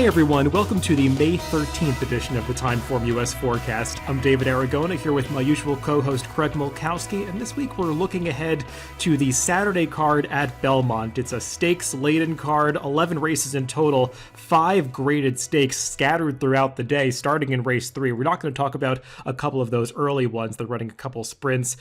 everyone. Welcome to the May 13th edition of the TimeformUS Forecast. I'm David Aragona here with my usual co-host Craig Mulkowski, and this week we're looking ahead to the Saturday card at Belmont. It's a stakes-laden card, 11 races in total, 5 graded stakes scattered throughout the day, starting in race 3. We're not going to talk about a couple of those early ones. They're running a couple sprints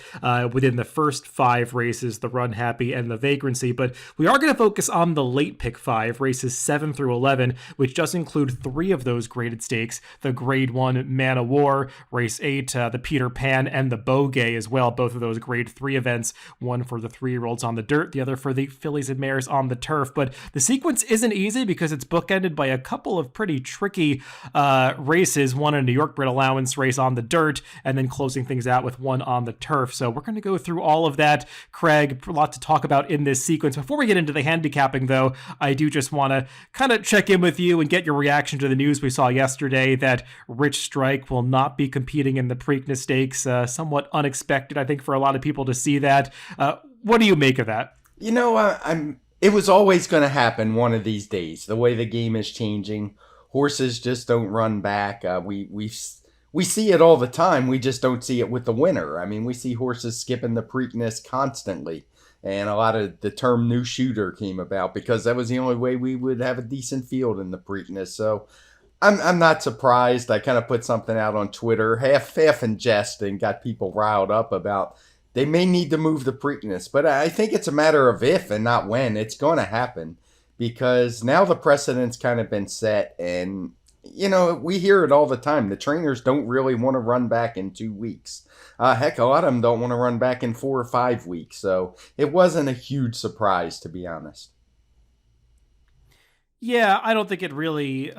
within the first 5 races, the Run Happy and the Vagrancy, but we are going to focus on the late pick 5, races 7 through 11, which does include 3 of those graded stakes, the Grade 1 Man of War, Race 8, the Peter Pan, and the Beaugay as well, both of those Grade 3 events, one for the 3-year-olds on the dirt, the other for the fillies and mares on the turf. But the sequence isn't easy because it's bookended by a couple of pretty tricky races, one a New York Bred Allowance race on the dirt, and then closing things out with one on the turf. So we're going to go through all of that. Craig, a lot to talk about in this sequence. Before we get into the handicapping, though, I do just want to kind of check in with you and get your reaction to the news we saw yesterday that Rich Strike will not be competing in the Preakness Stakes. Somewhat unexpected, I think, for a lot of people to see that. What do you make of that? You know, it was always going to happen one of these days. The way the game is changing, horses just don't run back. We see it all the time. We just don't see it with the winner. I mean, we see horses skipping the Preakness constantly. And a lot of the term new shooter came about because that was the only way we would have a decent field in the Preakness. So I'm not surprised. I kind of put something out on Twitter, half in jest, and got people riled up about they may need to move the Preakness. But I think it's a matter of if and not when. It's going to happen because now the precedent's kind of been set. And, you know, we hear it all the time. The trainers don't really want to run back in 2 weeks. Heck, a lot of them don't want to run back in 4 or 5 weeks. So it wasn't a huge surprise, to be honest. Yeah, I don't think it really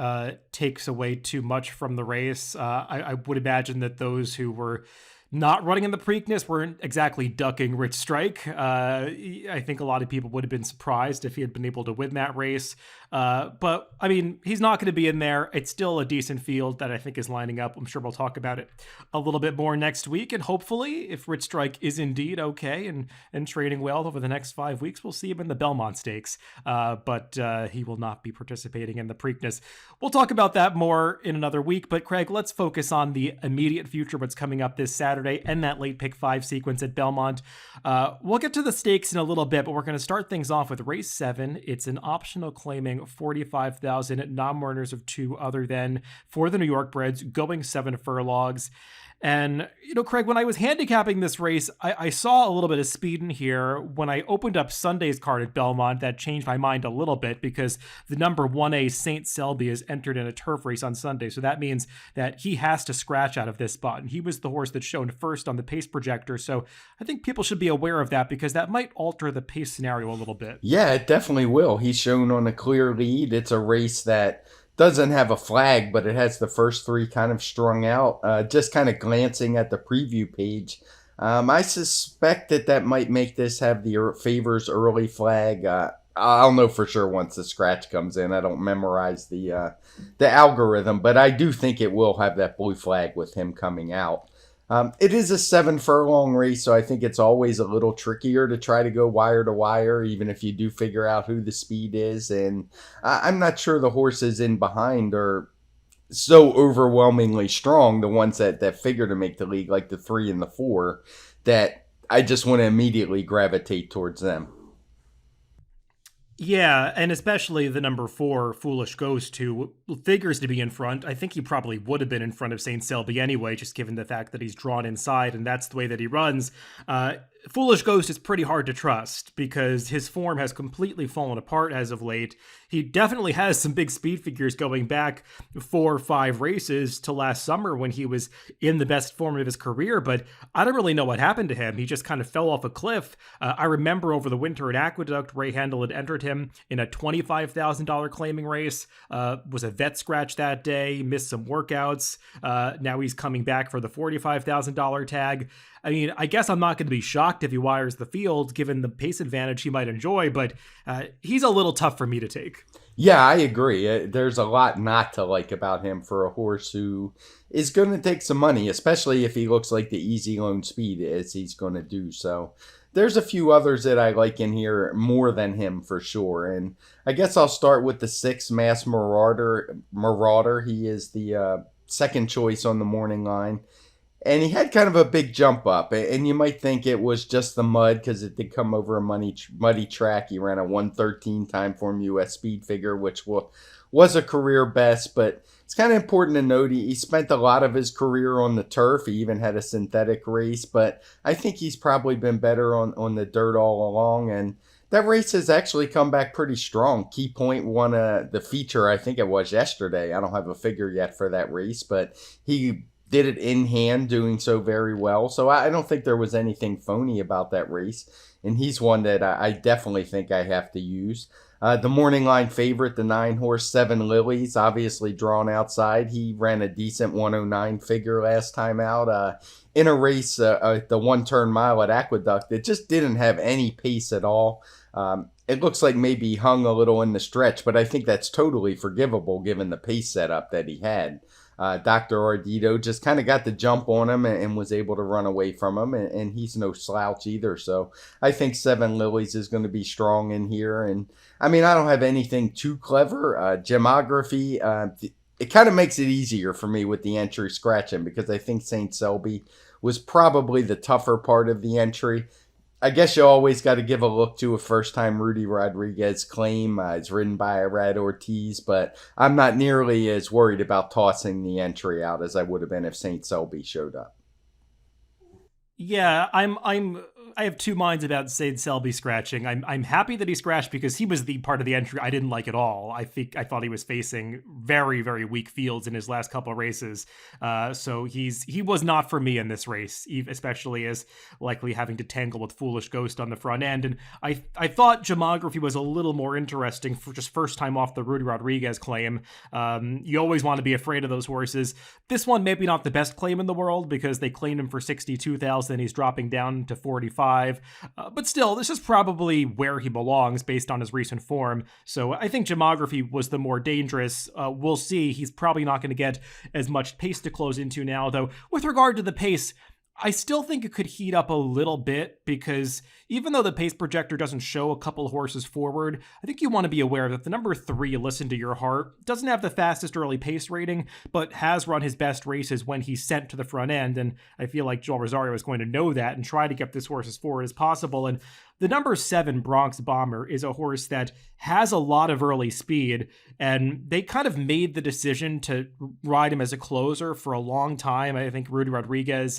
takes away too much from the race. I would imagine that those who were not running in the Preakness weren't exactly ducking Rich Strike. I think a lot of people would have been surprised if he had been able to win that race. But, I mean, he's not going to be in there. It's still a decent field that I think is lining up. I'm sure we'll talk about it a little bit more next week. And hopefully, if Rich Strike is indeed okay and training well over the next 5 weeks, we'll see him in the Belmont Stakes. But he will not be participating in the Preakness. We'll talk about that more in another week. But, Craig, let's focus on the immediate future, what's coming up this Saturday, and that late pick 5 sequence at Belmont. We'll get to the stakes in a little bit, but we're going to start things off with race 7. It's an optional claiming 45,000 non-runners of 2 other than for the New York breds, going 7 furlongs. And, you know, Craig, when I was handicapping this race, I saw a little bit of speed in here. When I opened up Sunday's card at Belmont, that changed my mind a little bit because the number 1A St. Selby is entered in a turf race on Sunday. So that means that he has to scratch out of this spot. And he was the horse that's shown first on the pace projector. So I think people should be aware of that because that might alter the pace scenario a little bit. Yeah, it definitely will. He's shown on a clear lead. It's a race that doesn't have a flag, but it has the first 3 kind of strung out. Just kind of glancing at the preview page, I suspect that might make this have the favors early flag. I'll know for sure once the scratch comes in. I don't memorize the algorithm, but I do think it will have that blue flag with him coming out. It is a 7 furlong race, so I think it's always a little trickier to try to go wire to wire, even if you do figure out who the speed is. And I'm not sure the horses in behind are so overwhelmingly strong, the ones that figure to make the league, like the 3 and the 4, that I just want to immediately gravitate towards them. Yeah, and especially the number 4, Foolish Ghost, who figures to be in front. I think he probably would have been in front of St. Selby anyway, just given the fact that he's drawn inside, and that's the way that he runs. Foolish Ghost is pretty hard to trust because his form has completely fallen apart as of late. He definitely has some big speed figures going back 4 or 5 races to last summer when he was in the best form of his career, but I don't really know what happened to him. He just kind of fell off a cliff. I remember over the winter at Aqueduct, Ray Handel had entered him in a $25,000 claiming race, was a vet scratch that day, missed some workouts. Now he's coming back for the $45,000 tag. I mean, I guess I'm not going to be shocked if he wires the field, given the pace advantage he might enjoy, but he's a little tough for me to take. Yeah, I agree. There's a lot not to like about him for a horse who is going to take some money, especially if he looks like the easy loan speed as he's going to do. So there's a few others that I like in here more than him for sure. And I guess I'll start with the 6 Mass Marauder. He is the second choice on the morning line. And he had kind of a big jump up, and you might think it was just the mud because it did come over a muddy track. He ran a 113 TimeformUS speed figure, which was a career best, but it's kind of important to note he spent a lot of his career on the turf. He even had a synthetic race, but I think he's probably been better on the dirt all along, and that race has actually come back pretty strong. Key Point won the feature, I think it was yesterday. I don't have a figure yet for that race, but he did it in hand, doing so very well. So I don't think there was anything phony about that race. And he's one that I definitely think I have to use. The morning line favorite, the 9-horse 7 Lilies, obviously drawn outside. He ran a decent 109 figure last time out in a race, the 1-turn mile at Aqueduct. It just didn't have any pace at all. It looks like maybe he hung a little in the stretch, but I think that's totally forgivable given the pace setup that he had. Dr. Ardito just kind of got the jump on him and was able to run away from him, and he's no slouch either. So I think 7 Lilies is going to be strong in here. And I mean, I don't have anything too clever. Gemography, it kind of makes it easier for me with the entry scratching because I think St. Selby was probably the tougher part of the entry. I guess you always got to give a look to a first-time Rudy Rodriguez claim. It's ridden by Irad Ortiz, but I'm not nearly as worried about tossing the entry out as I would have been if St. Selby showed up. Yeah, I have two minds about St. Selby scratching. I'm happy that he scratched because he was the part of the entry I didn't like at all. I thought he was facing very, very weak fields in his last couple of races. So he was not for me in this race, especially as likely having to tangle with Foolish Ghost on the front end. And I thought Gemography was a little more interesting for just first time off the Rudy Rodriguez claim. You always want to be afraid of those horses. This one maybe not the best claim in the world because they claimed him for 62,000 and he's dropping down to 45. But still, this is probably where he belongs based on his recent form. So I think Gemography was the more dangerous. We'll see. He's probably not going to get as much pace to close into now, though. With regard to the pace, I still think it could heat up a little bit because even though the pace projector doesn't show a couple horses forward, I think you want to be aware that the number 3, Listen to Your Heart, doesn't have the fastest early pace rating, but has run his best races when he's sent to the front end. And I feel like Joel Rosario is going to know that and try to get this horse as forward as possible. And the number 7 Bronx Bomber is a horse that has a lot of early speed, and they kind of made the decision to ride him as a closer for a long time. I think Rudy Rodriguez,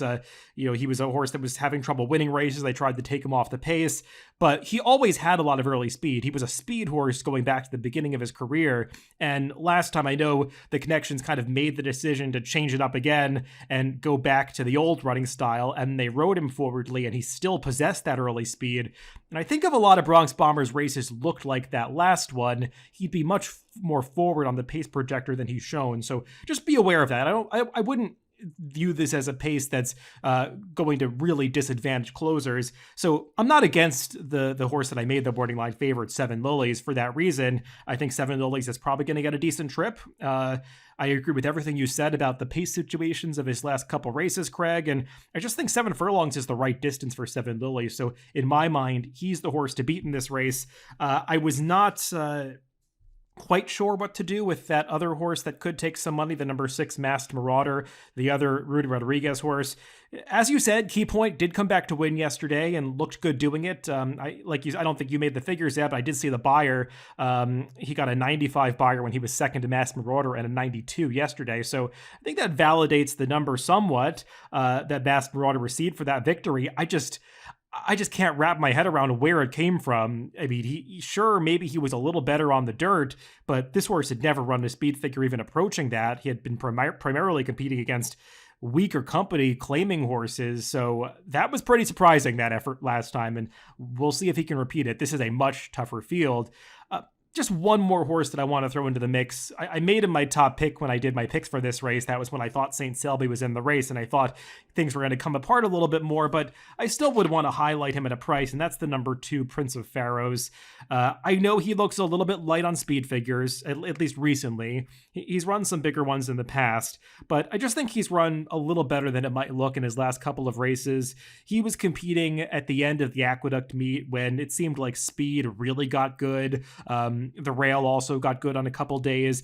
he was a horse that was having trouble winning races. They tried to take him off the pace, but he always had a lot of early speed. He was a speed horse going back to the beginning of his career, and last time I know the Connections kind of made the decision to change it up again and go back to the old running style, and they rode him forwardly, and he still possessed that early speed. And I think if a lot of Bronx Bombers races looked like that last one, he'd be much more forward on the pace projector than he's shown. So just be aware of that. I wouldn't view this as a pace that's going to really disadvantage closers. So I'm not against the horse that I made the boarding line favorite, 7 Lilies, for that reason. I think 7 Lilies is probably going to get a decent trip. I agree with everything you said about the pace situations of his last couple races, Craig, and I just think 7 furlongs is the right distance for 7 Lilies. So in my mind, he's the horse to beat in this race. I was not quite sure what to do with that other horse that could take some money, the number 6 Masked Marauder, the other Rudy Rodriguez horse. As you said, Key Point did come back to win yesterday and looked good doing it. I don't think you made the figures yet, but I did see the buyer. He got a 95 buyer when he was second to Masked Marauder and a 92 yesterday. So I think that validates the number somewhat that Masked Marauder received for that victory. I just can't wrap my head around where it came from. I mean, maybe he was a little better on the dirt, but this horse had never run a speed figure even approaching that. He had been primarily competing against weaker company claiming horses. So that was pretty surprising, that effort last time. And we'll see if he can repeat it. This is a much tougher field. just one more horse that I want to throw into the mix. I made him my top pick when I did my picks for this race. That was when I thought St. Selby was in the race, and I thought things were going to come apart a little bit more, but I still would want to highlight him at a price, and that's the number 2, Prince of Pharaohs. I know he looks a little bit light on speed figures, at least recently. He's run some bigger ones in the past, but I just think he's run a little better than it might look in his last couple of races. He was competing at the end of the Aqueduct meet when it seemed like speed really got good. The rail also got good on a couple days.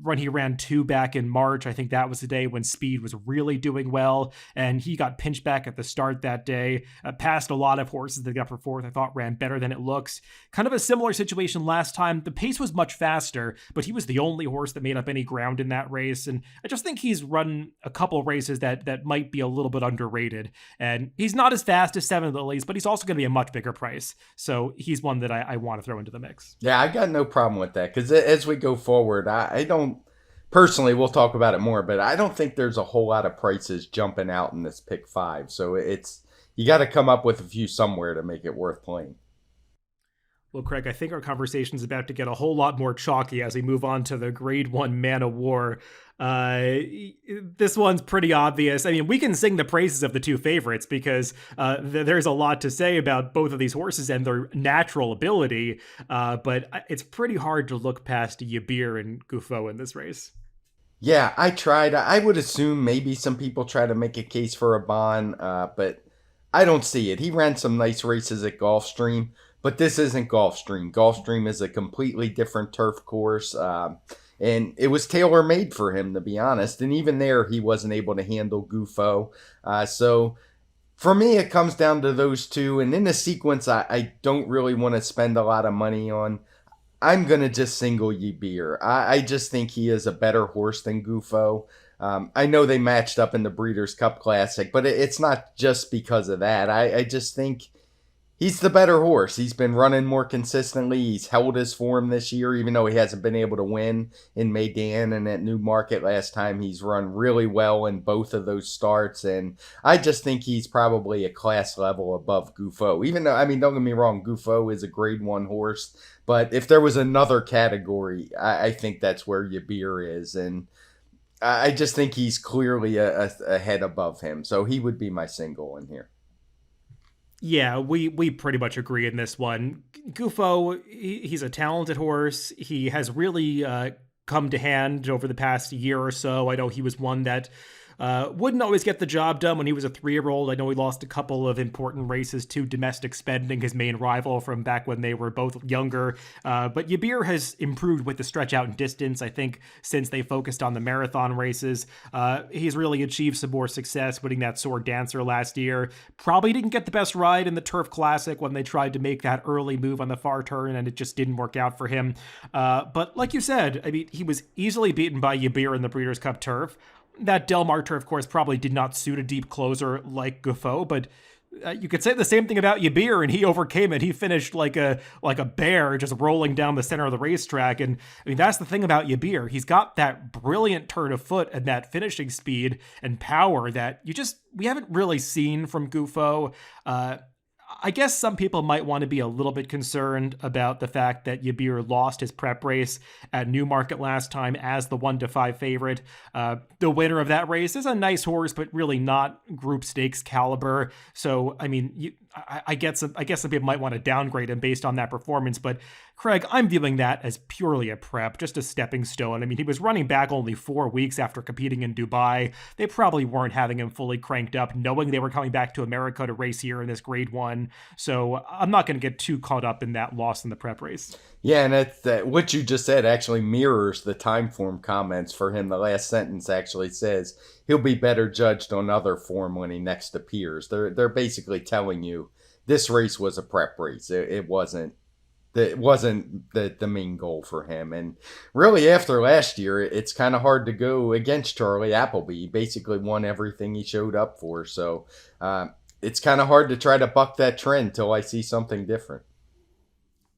When he ran 2 back in March, I think that was the day when speed was really doing well, and he got pinched back at the start that day. Passed a lot of horses that got for 4th, I thought ran better than it looks. Kind of a similar situation last time. The pace was much faster, but he was the only horse that made up any ground in that race, and I just think he's run a couple races that might be a little bit underrated. And he's not as fast as 7 Lilies, but he's also going to be a much bigger price, so he's one that I want to throw into the mix. Yeah, I got no problem with that, because as we go forward, I don't, personally, we'll talk about it more, but I don't think there's a whole lot of prices jumping out in this pick 5. So you got to come up with a few somewhere to make it worth playing. Well, Craig, I think our conversation is about to get a whole lot more chalky as we move on to the Grade 1 Man of War. This one's pretty obvious. I mean, we can sing the praises of the 2 favorites because there's a lot to say about both of these horses and their natural ability, but it's pretty hard to look past Yabir and Gouffo in this race. Yeah, I tried. I would assume maybe some people try to make a case for a Bond, but I don't see it. He ran some nice races at Gulfstream, but this isn't Gulfstream. Gulfstream is a completely different turf course, and it was tailor-made for him, to be honest. And even there, he wasn't able to handle Gouffo. So for me, it comes down to those 2. And in the sequence, I don't really want to spend a lot of money on. I'm going to just single Yibir. I just think he is a better horse than Gouffo. I know they matched up in the Breeders' Cup Classic, but it's not just because of that. I just think he's the better horse. He's been running more consistently. He's held his form this year, even though he hasn't been able to win in Meydan and at Newmarket last time. He's run really well in both of those starts, and I just think he's probably a class level above Gouffo. Even though, I mean, don't get me wrong, Gouffo is a Grade 1 horse, but if there was another category, I think that's where Yabir is, and I just think he's clearly a head above him, so he would be my single in here. Yeah, we pretty much agree in this one. Gouffo, he's a talented horse. He has really come to hand over the past year or so. I know he was one that wouldn't always get the job done when he was a 3-year-old. I know he lost a couple of important races to Domestic Spending, his main rival from back when they were both younger. But Yabir has improved with the stretch out and distance, I think, since they focused on the marathon races. He's really achieved some more success winning that Sword Dancer last year. Probably didn't get the best ride in the Turf Classic when they tried to make that early move on the far turn, and it just didn't work out for him. But like you said, I mean, he was easily beaten by Yabir in the Breeders' Cup Turf. That Del Mar turf course probably did not suit a deep closer like Gouffo, but you could say the same thing about Yabir, and he overcame it. He finished like a bear, just rolling down the center of the racetrack. And I mean, that's the thing about Yabir. He's got that brilliant turn of foot and that finishing speed and power that we haven't really seen from Gouffo. I guess some people might want to be a little bit concerned about the fact that Yabir lost his prep race at Newmarket last time as the 1-5 favorite. The winner of that race is a nice horse, but really not group stakes caliber. So, I mean, I guess some people might want to downgrade him based on that performance, but Craig, I'm viewing that as purely a prep, just a stepping stone. I mean, he was running back only 4 weeks after competing in Dubai. They probably weren't having him fully cranked up, knowing they were coming back to America to race here in this Grade 1. So I'm not going to get too caught up in that loss in the prep race. Yeah, and what you just said actually mirrors the Timeform comments for him. The last sentence actually says he'll be better judged on other form when he next appears. They're basically telling you this race was a prep race. It wasn't the main goal for him. And really, after last year, it's kind of hard to go against Charlie Appleby. He basically won everything he showed up for. So it's kind of hard to try to buck that trend till I see something different.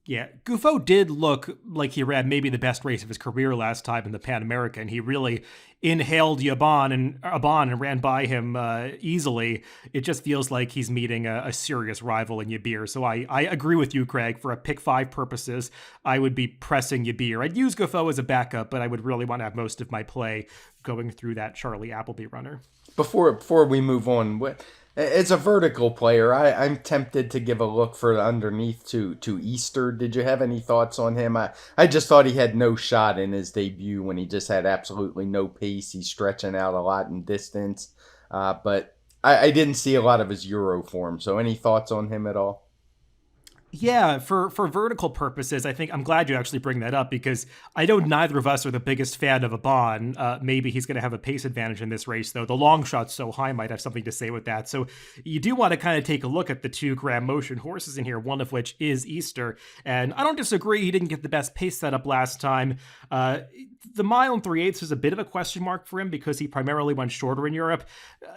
Yeah, Gouffo did look like he ran maybe the best race of his career last time in the Pan American. He really inhaled Yabon and ran by him easily. It just feels like he's meeting a serious rival in Yabir. So I agree with you, Craig. For a pick five purposes, I would be pressing Yabir. I'd use Gouffo as a backup, but I would really want to have most of my play going through that Charlie Appleby runner. Before we move on, as a vertical player, I'm tempted to give a look for underneath to Easter. Did you have any thoughts on him? I just thought he had no shot in his debut when he just had absolutely no pace. He's stretching out a lot in distance, but I didn't see a lot of his Euro form. So any thoughts on him at all? Yeah, for vertical purposes, I think I'm glad you actually bring that up because I know neither of us are the biggest fan of Abon. Maybe he's going to have a pace advantage in this race, though. The long shot's so high might have something to say with that. So you do want to kind of take a look at the 2 Graham Motion horses in here, one of which is Easter. And I don't disagree, he didn't get the best pace setup last time. The mile and 3/8 was a bit of a question mark for him because he primarily went shorter in Europe.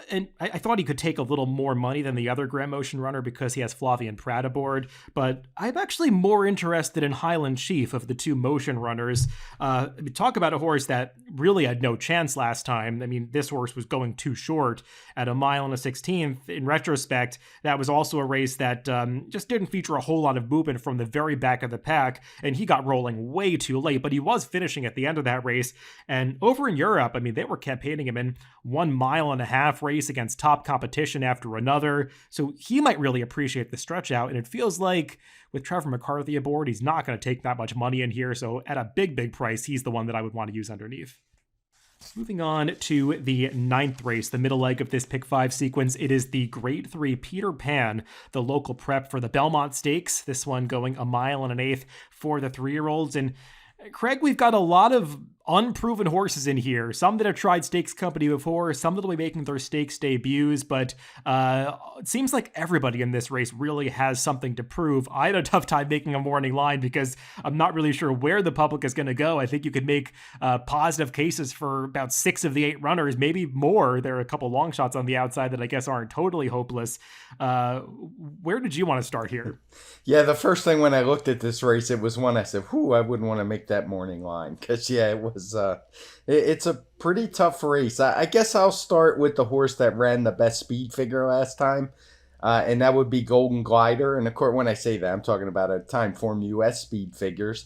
And I thought he could take a little more money than the other Graham Motion runner because he has Flavian Pratt aboard. But I'm actually more interested in Highland Chief of the 2 motion runners. Talk about a horse that really had no chance last time. I mean, this horse was going too short at a mile and a 16th. In retrospect, that was also a race that just didn't feature a whole lot of movement from the very back of the pack, and he got rolling way too late, but he was finishing at the end of that race. And over in Europe, I mean, they were campaigning him in 1.5 mile race against top competition after another, so he might really appreciate the stretch out, and it feels like with Trevor McCarthy aboard, he's not going to take that much money in here, so at a big price, he's the one that I would want to use underneath. Moving on to the 9th race, the middle leg of this pick 5 sequence, it is the Grade 3 Peter Pan, the local prep for the Belmont Stakes, this one going 1.125 miles for the 3-year-olds, and Craig, we've got a lot of unproven horses in here. Some that have tried stakes company before, some that will be making their stakes debuts, but it seems like everybody in this race really has something to prove. I had a tough time making a morning line because I'm not really sure where the public is going to go. I think you could make positive cases for about 6 of the 8 runners, maybe more. There are a couple long shots on the outside that I guess aren't totally hopeless. Where did you want to start here? Yeah, the first thing when I looked at this race, it was one I said, I wouldn't want to make that morning line because, yeah, it was. It's a pretty tough race. I guess I'll start with the horse that ran the best speed figure last time, and that would be Golden Glider. And of course, when I say that, I'm talking about a TimeformUS speed figures.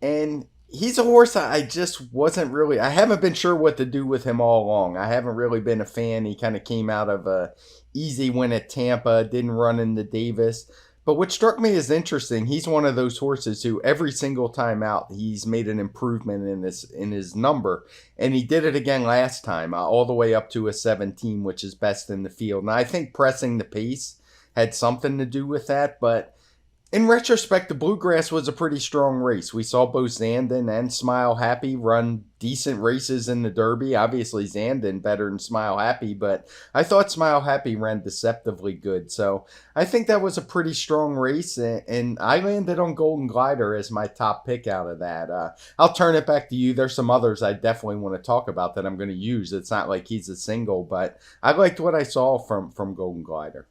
And he's a horse I just wasn't really. I haven't been sure what to do with him all along. I haven't really been a fan. He kind of came out of a easy win at Tampa, didn't run into Davis. But what struck me as interesting, he's one of those horses who every single time out, he's made an improvement in his number. And he did it again last time, all the way up to a 17, which is best in the field. Now, I think pressing the pace had something to do with that. But in retrospect, the Bluegrass was a pretty strong race. We saw both Zandon and Smile Happy run decent races in the Derby. Obviously, Zandon better than Smile Happy, but I thought Smile Happy ran deceptively good. So I think that was a pretty strong race, and I landed on Golden Glider as my top pick out of that. I'll turn it back to you. There's some others I definitely want to talk about that I'm going to use. It's not like he's a single, but I liked what I saw from Golden Glider.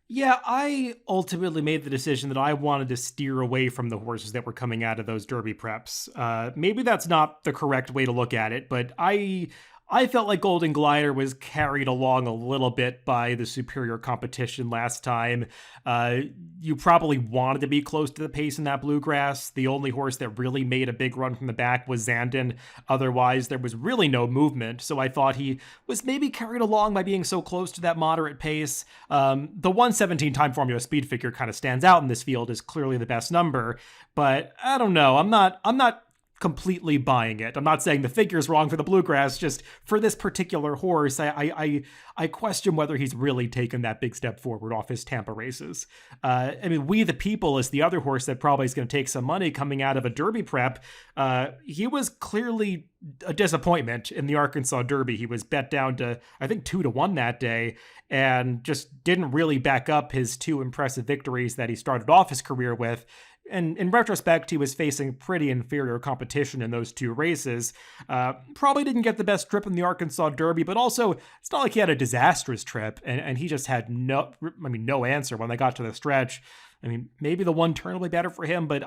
Yeah, I ultimately made the decision that I wanted to steer away from the horses that were coming out of those Derby preps. Maybe that's not the correct way to look at it, but I felt like Golden Glider was carried along a little bit by the superior competition last time. You probably wanted to be close to the pace in that Bluegrass. The only horse that really made a big run from the back was Zandon. Otherwise, there was really no movement. So I thought he was maybe carried along by being so close to that moderate pace. The 117 TimeformUS speed figure kind of stands out in this field as clearly the best number. But I don't know. I'm not completely buying it. I'm not saying the figure's wrong for the Bluegrass, just for this particular horse, I question whether he's really taken that big step forward off his Tampa races. I mean, We the People is the other horse that probably is going to take some money coming out of a Derby prep. He was clearly a disappointment in the Arkansas Derby. He was bet down to, I think, 2-1 that day, and just didn't really back up his 2 impressive victories that he started off his career with. And in retrospect, he was facing pretty inferior competition in those 2 races. Probably didn't get the best trip in the Arkansas Derby, but also it's not like he had a disastrous trip, and he just had no answer when they got to the stretch. I mean, maybe the one turn will be better for him, but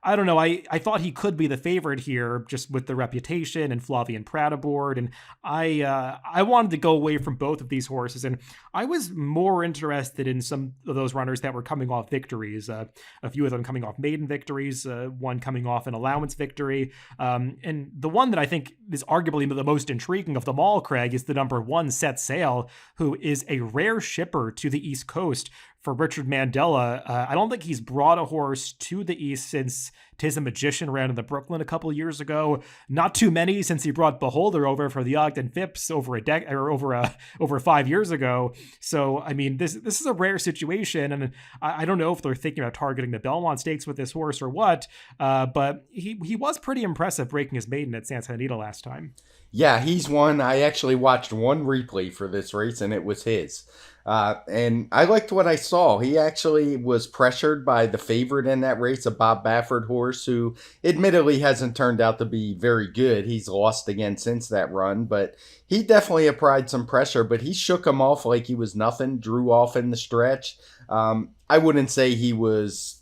I don't know. I thought he could be the favorite here just with the reputation and Flavian Prat aboard. And I wanted to go away from both of these horses. And I was more interested in some of those runners that were coming off victories. A few of them coming off maiden victories, one coming off an allowance victory. And the one that I think is arguably the most intriguing of them all, Craig, is the number 1 Set Sail, who is a rare shipper to the East Coast for Richard Mandela. I don't think he's brought a horse to the East since Tis a Magician ran in the Brooklyn a couple years ago. Not too many since he brought Beholder over for the Ogden Phipps over 5 years ago. So I mean, this is a rare situation, and I don't know if they're thinking about targeting the Belmont Stakes with this horse or what. But he was pretty impressive breaking his maiden at Santa Anita last time. Yeah, he's one. I actually watched one replay for this race, and it was his. And I liked what I saw. He actually was pressured by the favorite in that race, a Bob Baffert horse, who admittedly hasn't turned out to be very good. He's lost again since that run, but he definitely applied some pressure, but he shook him off like he was nothing, drew off in the stretch. I wouldn't say he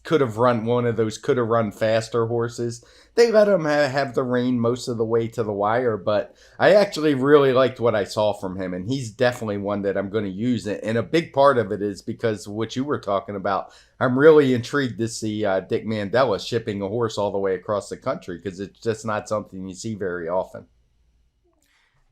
could have run one of those could have run faster horses. They let him have the rein most of the way to the wire, but I actually really liked what I saw from him, and he's definitely one that I'm going to use. And a big part of it is because of what you were talking about. I'm really intrigued to see Dick Mandela shipping a horse all the way across the country, because it's just not something you see very often.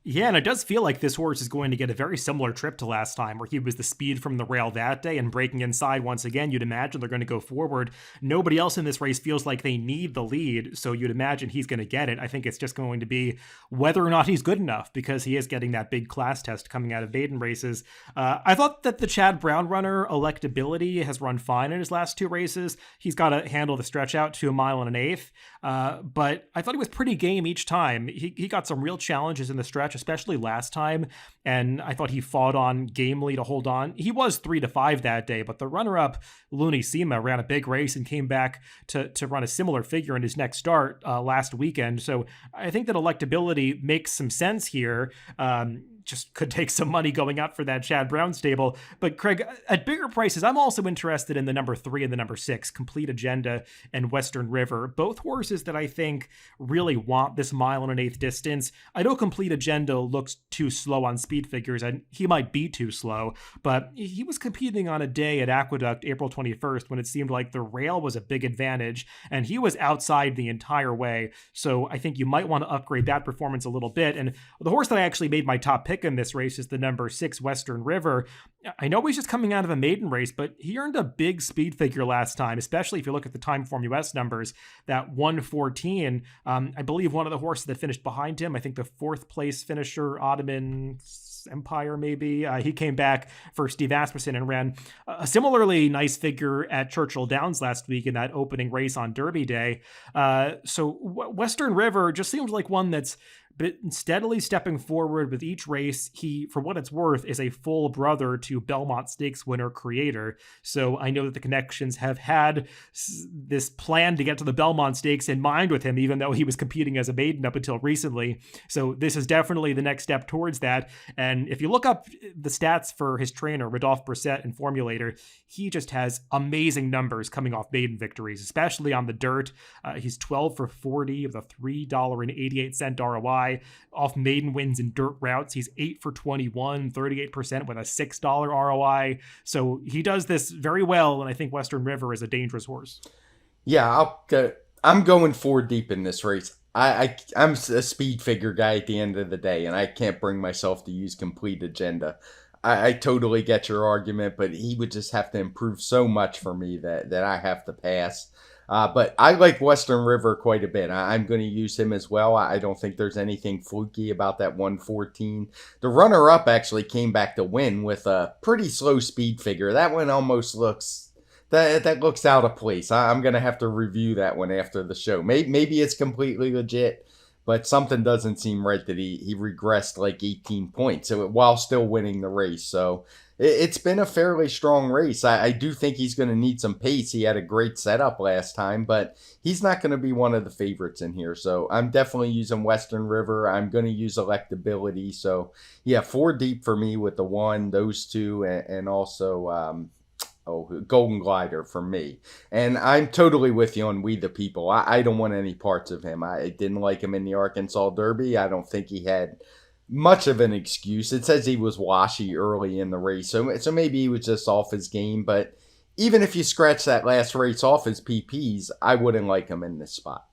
Yeah, and it does feel like this horse is going to get a very similar trip to last time, where he was the speed from the rail that day and breaking inside once again. You'd imagine they're going to go forward. Nobody else in this race feels like they need the lead, so you'd imagine he's going to get it. I think it's just going to be whether or not he's good enough, because he is getting that big class test coming out of maiden races. I thought that the Chad Brown runner, Electability, has run fine in his last 2 races. He's got to handle the stretch out to 1 1/8, but I thought he was pretty game each time. He got some real challenges in the stretch, especially last time, and I thought he fought on gamely to hold on. He was 3-5 that day, but the runner-up, Looney Sema, ran a big race and came back to run a similar figure in his next start last weekend. So I think that Electability makes some sense here. Just could take some money going out for that Chad Brown stable. But Craig, at bigger prices, I'm also interested in the number 3 and the number 6, Complete Agenda and Western River. Both horses that I think really want this 1 1/8 distance. I know Complete Agenda looks too slow on speed figures, and he might be too slow, but he was competing on a day at Aqueduct April 21st when it seemed like the rail was a big advantage, and he was outside the entire way. So I think you might want to upgrade that performance a little bit. And the horse that I actually made my top pick in this race is the number 6 Western River. I know he's just coming out of a maiden race, but he earned a big speed figure last time, especially if you look at the TimeformUS numbers. That 114, I believe one of the horses that finished behind him, I think the 4th place finisher, Ottoman Empire, maybe. He came back for Steve Asmussen and ran a similarly nice figure at Churchill Downs last week in that opening race on Derby Day. So Western River just seems like one that's been steadily stepping forward with each race. He, for what it's worth, is a full brother to Belmont Stakes winner Creator. So I know that the connections have had this plan to get to the Belmont Stakes in mind with him, even though he was competing as a maiden up until recently. So this is definitely the next step towards that. And if you look up the stats for his trainer, Rodolphe Brissett and Formulator, he just has amazing numbers coming off maiden victories, especially on the dirt. He's 12 for 40 with a $3.88 ROI. Off maiden wins in dirt routes, he's 8 for 21, 38% with a $6 ROI. So he does this very well, and I think Western River is a dangerous horse. Yeah, I'm going 4 deep in this race. I'm a speed figure guy at the end of the day, and I can't bring myself to use Complete Agenda. I totally get your argument, but he would just have to improve so much for me that I have to pass. But I like Western River quite a bit. I'm going to use him as well. I don't think there's anything fluky about that 114. The runner-up actually came back to win with a pretty slow speed figure. That one almost looks... That looks out of place. I'm going to have to review that one after the show. Maybe it's completely legit, but something doesn't seem right that he regressed like 18 points while still winning the race. So it's been a fairly strong race. I do think he's going to need some pace. He had a great setup last time, but he's not going to be one of the favorites in here. So I'm definitely using Western River. I'm going to use Electability. So yeah, 4 deep for me with the 1, those 2, and also golden glider for me. And I'm totally with you on We the People. I don't want any parts of him. I didn't like him in the Arkansas Derby. I don't think he had much of an excuse. It says he was washy early in the race, so maybe he was just off his game. But even if you scratch that last race off his PPs, I wouldn't like him in this spot.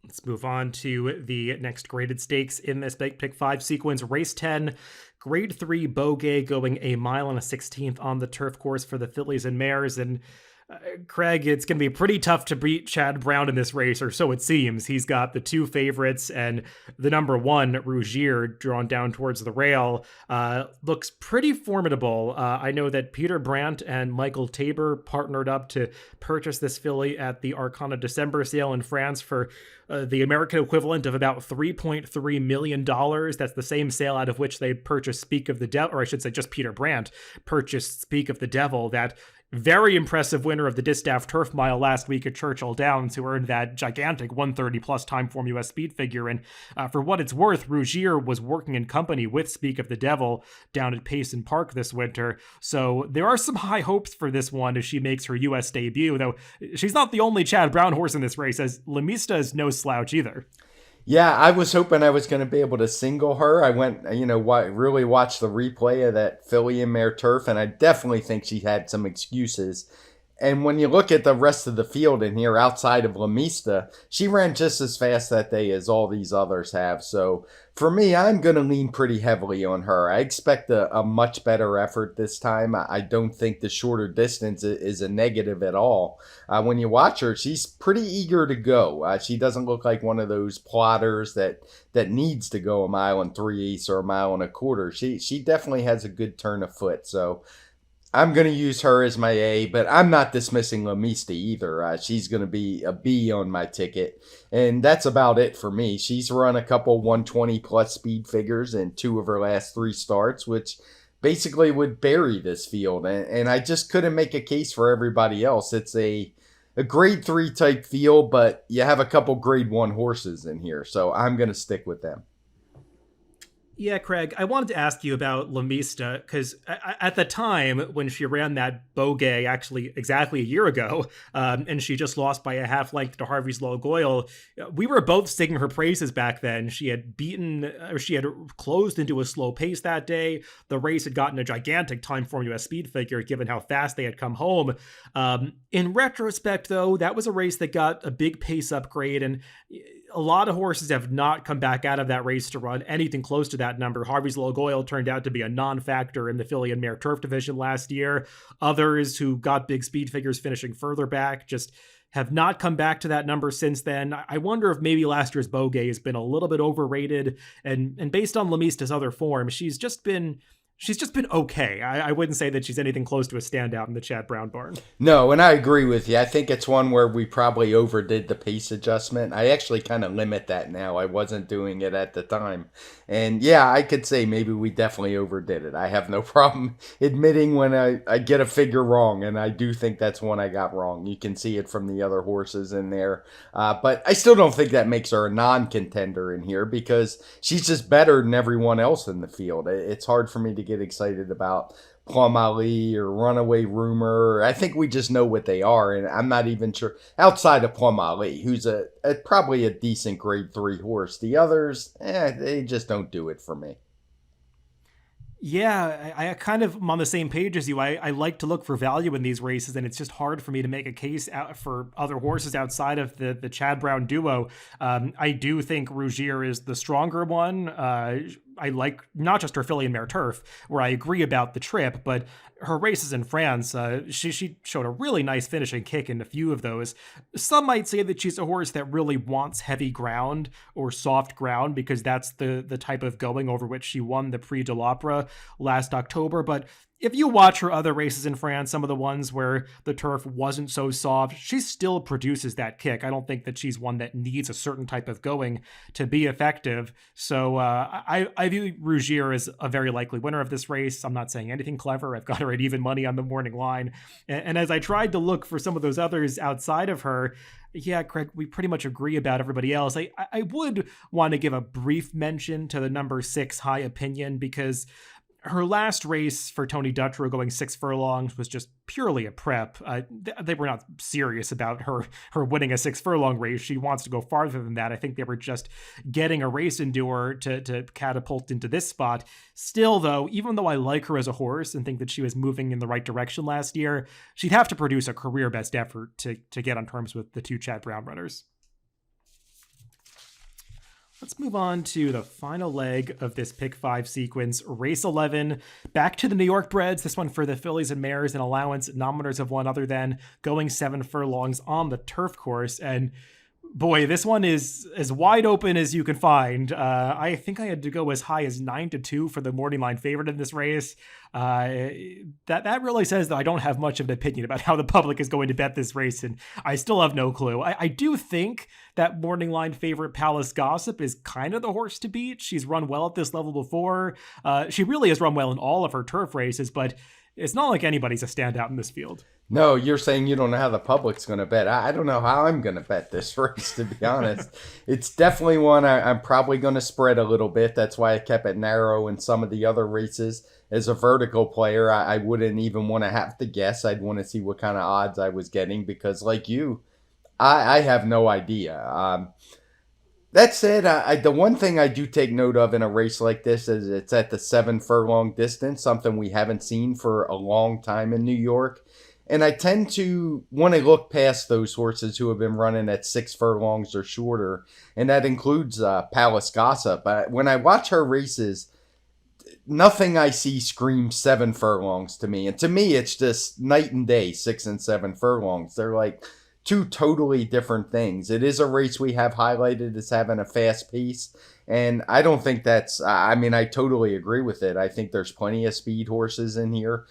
Let's move on to the next graded stakes in this Big Pick 5 sequence. Race 10, Grade 3 Beaugay going a mile and a 16th on the turf course for the fillies and mares. And Craig, it's going to be pretty tough to beat Chad Brown in this race, or so it seems. He's got the two favorites, and the number one, Rougier, drawn down towards the rail, looks pretty formidable. I know that Peter Brandt and Michael Tabor partnered up to purchase this filly at the Arcana December sale in France for the American equivalent of about $3.3 million. That's the same sale out of which they purchased Speak of the Devil, or I should say just Peter Brandt purchased Speak of the Devil, that very impressive winner of the Distaff Turf Mile last week at Churchill Downs, who earned that gigantic 130 plus Timeform US speed figure. And for what it's worth, Rougier was working in company with Speak of the Devil down at Payson Park this winter. So there are some high hopes for this one as she makes her US debut, though she's not the only Chad Brown horse in this race, as Lamista is no slouch either. Yeah, I was hoping I was going to be able to single her. I went, really watched the replay of that filly and mare turf, and I definitely think she had some excuses. And when you look at the rest of the field in here outside of Lamista, she ran just as fast that day as all these others have. So for me, I'm going to lean pretty heavily on her. I expect a much better effort this time. I don't think the shorter distance is a negative at all. When you watch her, she's pretty eager to go. She doesn't look like one of those plotters that needs to go 1 3/8 or 1 1/4. She definitely has a good turn of foot. So I'm going to use her as my A, but I'm not dismissing Lamista either. She's going to be a B on my ticket, and that's about it for me. She's run a couple 120 plus speed figures in 2 of her last 3 starts, which basically would bury this field, and I just couldn't make a case for everybody else. It's a grade 3 type field, but you have a couple grade 1 horses in here, so I'm going to stick with them. Yeah, Craig, I wanted to ask you about Lamista, because at the time when she ran that Beaugay, actually exactly a year ago, and she just lost by a half length to Harvey's Low Goyle, we were both singing her praises back then. She had closed into a slow pace that day. The race had gotten a gigantic Timeform US speed figure, given how fast they had come home. In retrospect, though, that was a race that got a big pace upgrade, and a lot of horses have not come back out of that race to run anything close to that number. Harvey's Low Goyle turned out to be a non-factor in the filly and mare turf division last year. Others who got big speed figures finishing further back just have not come back to that number since then. I wonder if maybe last year's Beaugay has been a little bit overrated, and based on Lamista's other form, she's just been okay. I wouldn't say that she's anything close to a standout in the Chad Brown barn. No, and I agree with you. I think it's one where we probably overdid the pace adjustment. I actually kind of limit that now. I wasn't doing it at the time. And yeah, I could say maybe we definitely overdid it. I have no problem admitting when I get a figure wrong, and I do think that's one I got wrong. You can see it from the other horses in there. But I still don't think that makes her a non-contender in here, because she's just better than everyone else in the field. It's hard for me to get excited about Plum Ali or Runaway Rumor. I think we just know what they are, and I'm not even sure outside of Plum Ali, who's probably a decent grade 3 horse. The others, they just don't do it for me. Yeah, I kind of am on the same page as you. I like to look for value in these races, and it's just hard for me to make a case out for other horses outside of the Chad Brown duo. I do think Rougier is the stronger one. I like not just her filly and mare turf, where I agree about the trip, but her races in France, she showed a really nice finishing kick in a few of those. Some might say that she's a horse that really wants heavy ground or soft ground, because that's the type of going over which she won the Prix de l'Opera last October. But if you watch her other races in France, some of the ones where the turf wasn't so soft, she still produces that kick. I don't think that she's one that needs a certain type of going to be effective. So I view Rougier as a very likely winner of this race. I'm not saying anything clever. I've got her at even money on the morning line. And as I tried to look for some of those others outside of her, yeah, Craig, we pretty much agree about everybody else. I would want to give a brief mention to the number 6 High Opinion, because her last race for Tony Dutrow going 6 furlongs was just purely a prep. They were not serious about her winning a 6 furlong race. She wants to go farther than that. I think they were just getting a race into her to catapult into this spot. Still, though, even though I like her as a horse and think that she was moving in the right direction last year, she'd have to produce a career best effort to get on terms with the 2 Chad Brown runners. Let's move on to the final leg of this pick 5 sequence, race 11. Back to the New York breds. This one for the fillies and mares, an allowance nominators of one other than going 7 furlongs on the turf course. And boy, this one is as wide open as you can find. I think I had to go as high as 9-2 for the morning line favorite in this race. That really says that I don't have much of an opinion about how the public is going to bet this race, and I still have no clue. I do think that morning line favorite Palace Gossip is kind of the horse to beat. She's run well at this level before. She really has run well in all of her turf races, but it's not like anybody's a standout in this field. No, you're saying you don't know how the public's going to bet. I don't know how I'm going to bet this race, to be honest. It's definitely one I'm probably going to spread a little bit. That's why I kept it narrow in some of the other races. As a vertical player, I wouldn't even want to have to guess. I'd want to see what kind of odds I was getting because, like you, I have no idea. That said, the one thing I do take note of in a race like this is it's at the 7 furlong distance, something we haven't seen for a long time in New York. And I tend to want to look past those horses who have been running at 6 furlongs or shorter, and that includes Palace Gossip. When I watch her races, nothing I see screams 7 furlongs to me. And to me, it's just night and day, 6 and 7 furlongs. They're like 2 totally different things. It is a race we have highlighted as having a fast pace, and I don't think that's, I totally agree with it. I think there's plenty of speed horses in here.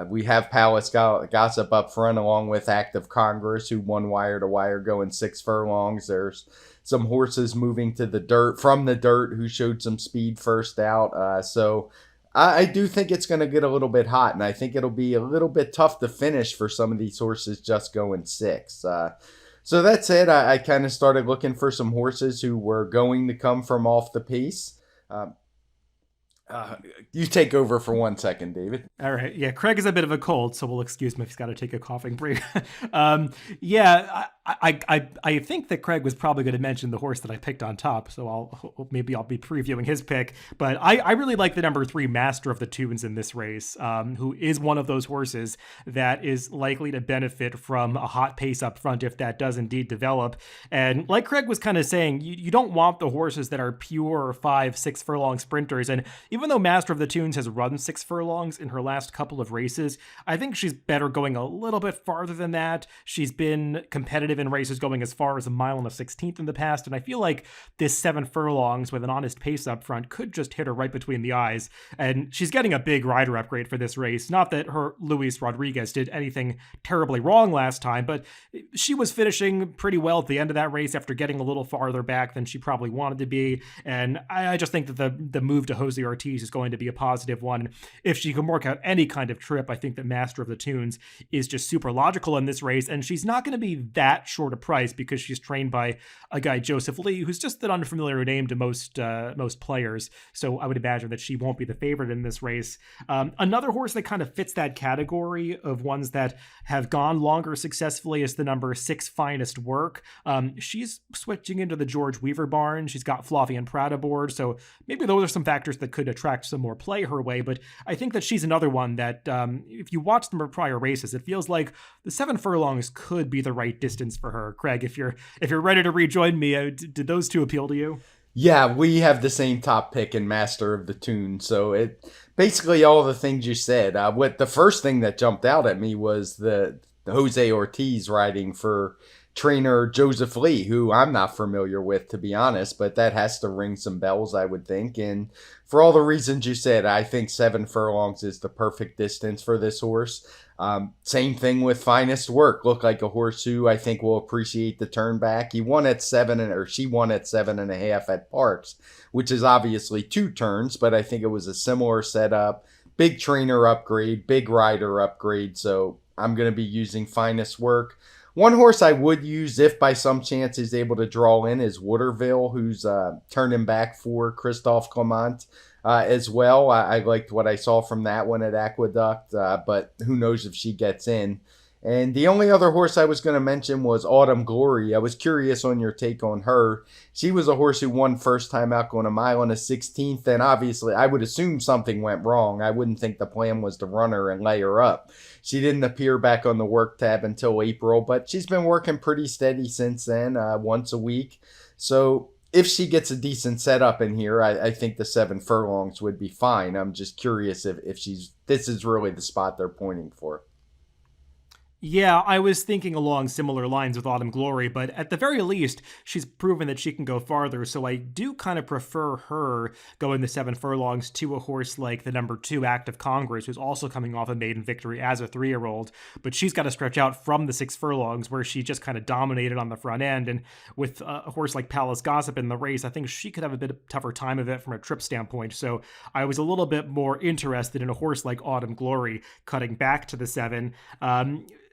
We have Palace Gossip up front along with Active Congress, who won wire to wire going 6 furlongs. There's some horses moving to the dirt from the dirt who showed some speed first out. So I do think it's going to get a little bit hot, and I think it'll be a little bit tough to finish for some of these horses just going 6. So that said, I kind of started looking for some horses who were going to come from off the pace. You take over for 1 second, David. All right. Yeah, Craig is a bit of a cold, so we'll excuse him if he's got to take a coughing break. I think that Craig was probably going to mention the horse that I picked on top, so I'll be previewing his pick. But I really like the number 3 Master of the Tunes in this race, who is one of those horses that is likely to benefit from a hot pace up front if that does indeed develop. And like Craig was kind of saying, you don't want the horses that are pure 5-6 furlong sprinters. And even though Master of the Tunes has run 6 furlongs in her last couple of races, I think she's better going a little bit farther than that. She's been competitive in races going as far as 1 mile and a 16th in the past, and I feel like this 7 furlongs with an honest pace up front could just hit her right between the eyes. And she's getting a big rider upgrade for this race. Not that her Luis Rodriguez did anything terribly wrong last time, but she was finishing pretty well at the end of that race after getting a little farther back than she probably wanted to be. And I just think that the move to Jose Ortiz is going to be a positive one. If she can work out any kind of trip, I think that Master of the Tunes is just super logical in this race, and she's not going to be that short a price because she's trained by a guy, Joseph Lee, who's just an unfamiliar name to most players. So I would imagine that she won't be the favorite in this race. Another horse that kind of fits that category of ones that have gone longer successfully is the number 6 Finest Work. She's switching into the George Weaver barn. She's got Flavian Pratt aboard, so maybe those are some factors that could attract some more play her way. But I think that she's another one that if you watch them prior races, it feels like the 7 furlongs could be the right distance for her. Craig, if you're ready to rejoin me, did those 2 appeal to you? Yeah, we have the same top pick in Master of the Tune. So it basically all the things you said. What the first thing that jumped out at me was the Jose Ortiz riding for trainer Joseph Lee, who I'm not familiar with, to be honest, but that has to ring some bells, I would think. And for all the reasons you said, I think 7 furlongs is the perfect distance for this horse. Same thing with Finest Work. Looked like a horse who I think will appreciate the turn back. She won at 7.5 at Parks, which is obviously 2 turns, but I think it was a similar setup. Big trainer upgrade, big rider upgrade. So I'm going to be using Finest Work. One horse I would use if by some chance is able to draw in is Waterville, who's turning back for Christophe Clement as well. I liked what I saw from that one at Aqueduct, but who knows if she gets in. And the only other horse I was going to mention was Autumn Glory. I was curious on your take on her. She was a horse who won first time out going a mile and a 16th, and obviously I would assume something went wrong. I wouldn't think the plan was to run her and lay her up. She didn't appear back on the work tab until April, but she's been working pretty steady since then, once a week. So if she gets a decent setup in here, I think the 7 furlongs would be fine. I'm just curious if this is really the spot they're pointing for. Yeah, I was thinking along similar lines with Autumn Glory, but at the very least, she's proven that she can go farther, so I do kind of prefer her going the 7 furlongs to a horse like the number 2 Act of Congress, who's also coming off a maiden victory as a 3-year-old, but she's got to stretch out from the 6 furlongs where she just kind of dominated on the front end, and with a horse like Palace Gossip in the race, I think she could have a bit of tougher time of it from a trip standpoint, so I was a little bit more interested in a horse like Autumn Glory cutting back to the 7.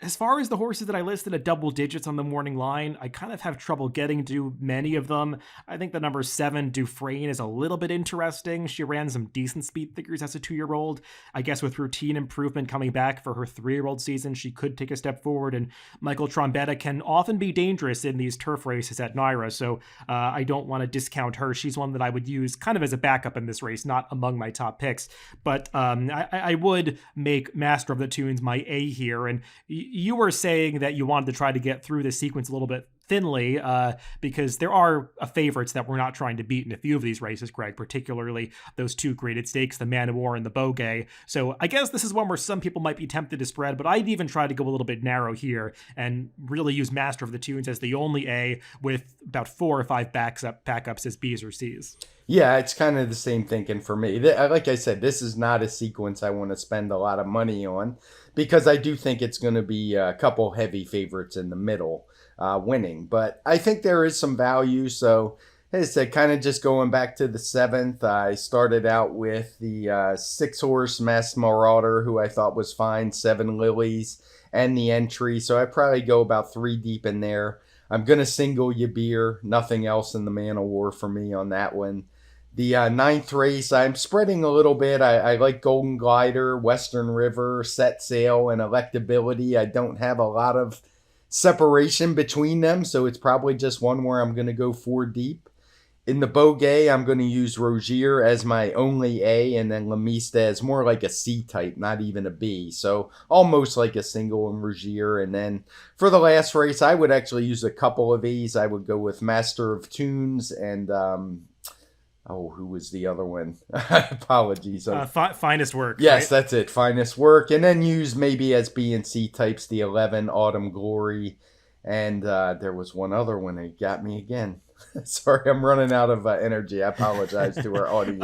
As far as the horses that I listed at double digits on the morning line, I kind of have trouble getting to many of them. I think the number 7, Dufresne, is a little bit interesting. She ran some decent speed figures as a 2-year-old. I guess with routine improvement coming back for her 3-year-old season, she could take a step forward, and Michael Trombetta can often be dangerous in these turf races at Naira, so I don't want to discount her. She's one that I would use kind of as a backup in this race, not among my top picks, but I would make Master of the Tunes my A here, and you were saying that you wanted to try to get through this sequence a little bit thinly because there are favorites that we're not trying to beat in a few of these races, Greg, particularly those 2 graded stakes, the Man of War and the Beaugay. So I guess this is one where some people might be tempted to spread, but I'd even try to go a little bit narrow here and really use Master of the Tunes as the only A with about 4 or 5 backups as Bs or Cs. Yeah, it's kind of the same thinking for me. Like I said, this is not a sequence I want to spend a lot of money on because I do think it's going to be a couple heavy favorites in the middle winning. But I think there is some value. So, as I said, kind of just going back to the 7th, I started out with the 6-horse Masked Marauder, who I thought was fine, 7 Lilies, and the entry. So I probably go about 3 deep in there. I'm going to single Yabir, nothing else in the Man of War for me on that one. The 9th race, I'm spreading a little bit. I like Golden Glider, Western River, Set Sail, and Electability. I don't have a lot of separation between them, so it's probably just one where I'm going to go 4 deep. In the Beaugay, I'm going to use Rogier as my only A, and then Lamista as more like a C type, not even a B. So almost like a single in Rogier. And then for the last race, I would actually use a couple of E's. I would go with Master of Tunes and who was the other one? Apologies. Finest Work. Yes, right? That's it. Finest Work. And then use maybe as B and C types the 11 Autumn Glory. And there was one other one that got me again. Sorry, I'm running out of energy. I apologize to our audience.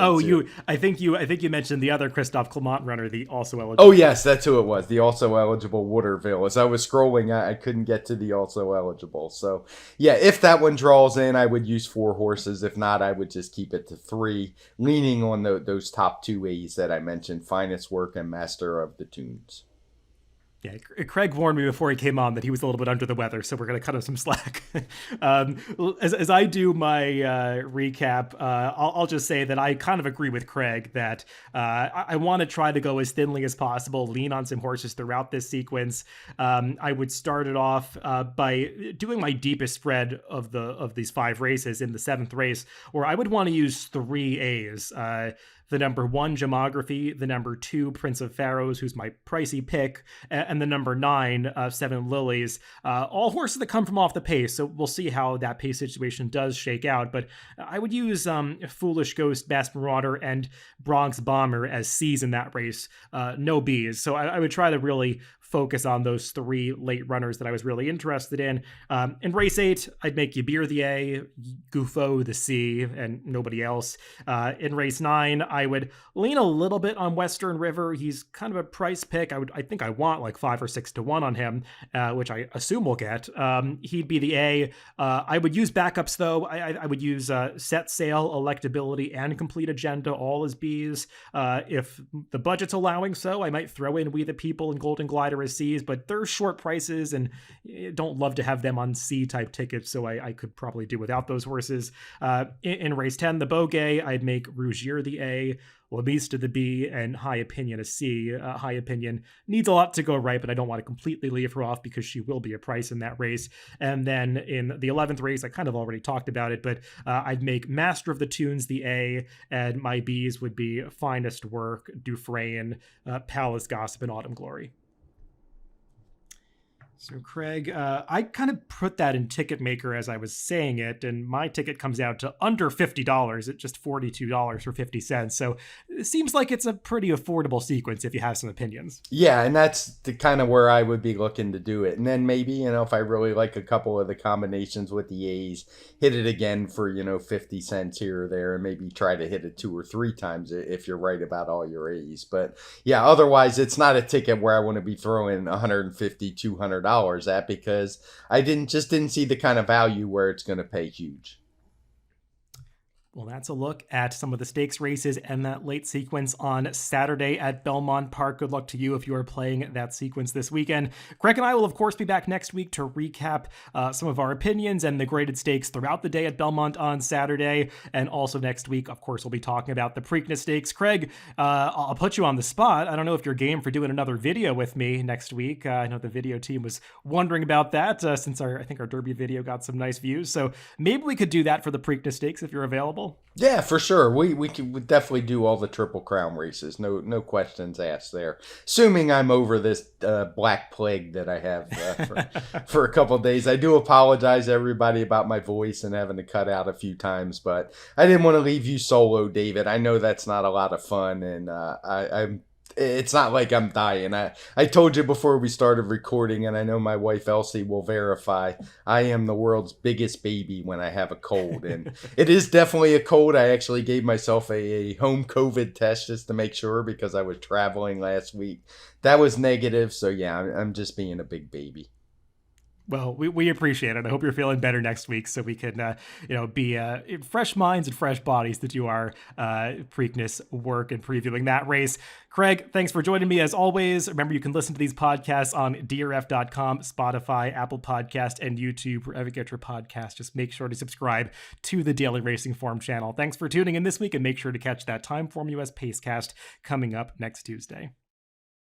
I think you mentioned the other Christophe Clement runner, the also eligible. Oh yes, that's who it was. The also eligible Waterville. As I was scrolling, I couldn't get to the also eligible. So yeah, if that one draws in, I would use 4 horses. If not, I would just keep it to 3, leaning on those top 2 A's that I mentioned: Finest Work and Master of the Tunes. Yeah, Craig warned me before he came on that he was a little bit under the weather, so we're going to cut him some slack. As I do my recap, I'll just say that I kind of agree with Craig that I want to try to go as thinly as possible, lean on some horses throughout this sequence. I would start it off by doing my deepest spread of these 5 races in the 7th race, where I would want to use 3 A's. The number 1, Gemography, the number 2, Prince of Pharaohs, who's my pricey pick, and the number 9, 7 Lilies. All horses that come from off the pace, so we'll see how that pace situation does shake out. But I would use Foolish Ghost, Masked Marauder, and Bronx Bomber as C's in that race, no B's. So I would try to really focus on those 3 late runners that I was really interested in. In race 8, I'd make Yabir the A, Gufo the C, and nobody else. In race 9, I would lean a little bit on Western River. He's kind of a price pick. I think I want like 5 or 6 to 1 on him, which I assume we'll get. He'd be the A. I would use backups though. I would use Set Sail, Electability, and Complete Agenda all as Bs. If the budget's allowing so, I might throw in We the People and Golden Glider either as C's, but they're short prices and don't love to have them on C type tickets. So I could probably do without those horses. In race 10, the Beaugay, I'd make Rougier the A, Lamista the B, and High Opinion a C. High Opinion needs a lot to go right, but I don't want to completely leave her off because she will be a price in that race. And then in the 11th race, I kind of already talked about it, but I'd make Master of the Tunes the A, and my B's would be Finest Work, Dufresne, Palace Gossip, and Autumn Glory. So, Craig, I kind of put that in Ticketmaker as I was saying it, and my ticket comes out to under $50 at just $42.50. So it seems like it's a pretty affordable sequence if you have some opinions. Yeah, and that's the kind of where I would be looking to do it. And then maybe, if I really like a couple of the combinations with the A's, hit it again for, 50 cents here or there, and maybe try to hit it 2 or 3 times if you're right about all your A's. But yeah, otherwise, it's not a ticket where I want to be throwing $150, $200 at, because I didn't see the kind of value where it's going to pay huge. Well, that's a look at some of the stakes races and that late sequence on Saturday at Belmont Park. Good luck to you if you are playing that sequence this weekend. Craig and I will, of course, be back next week to recap some of our opinions and the graded stakes throughout the day at Belmont on Saturday. And also next week, of course, we'll be talking about the Preakness Stakes. Craig, I'll put you on the spot. I don't know if you're game for doing another video with me next week. I know the video team was wondering about that since I think our Derby video got some nice views. So maybe we could do that for the Preakness Stakes if you're available. Yeah, for sure. We could definitely do all the Triple Crown races. No questions asked there. Assuming I'm over this black plague that I have for a couple of days. I do apologize to everybody about my voice and having to cut out a few times, but I didn't want to leave you solo, David. I know that's not a lot of fun, and it's not like I'm dying. I told you before we started recording, and I know my wife Elsie will verify, I am the world's biggest baby when I have a cold. And it is definitely a cold. I actually gave myself a home COVID test just to make sure, because I was traveling last week. That was negative. So yeah, I'm just being a big baby. Well, we appreciate it. I hope you're feeling better next week so we can, be fresh minds and fresh bodies to do our Preakness work and previewing that race. Craig, thanks for joining me as always. Remember, you can listen to these podcasts on DRF.com, Spotify, Apple Podcast, and YouTube, wherever you get your podcast. Just make sure to subscribe to the Daily Racing Form channel. Thanks for tuning in this week, and make sure to catch that TimeformUS Pacecast coming up next Tuesday.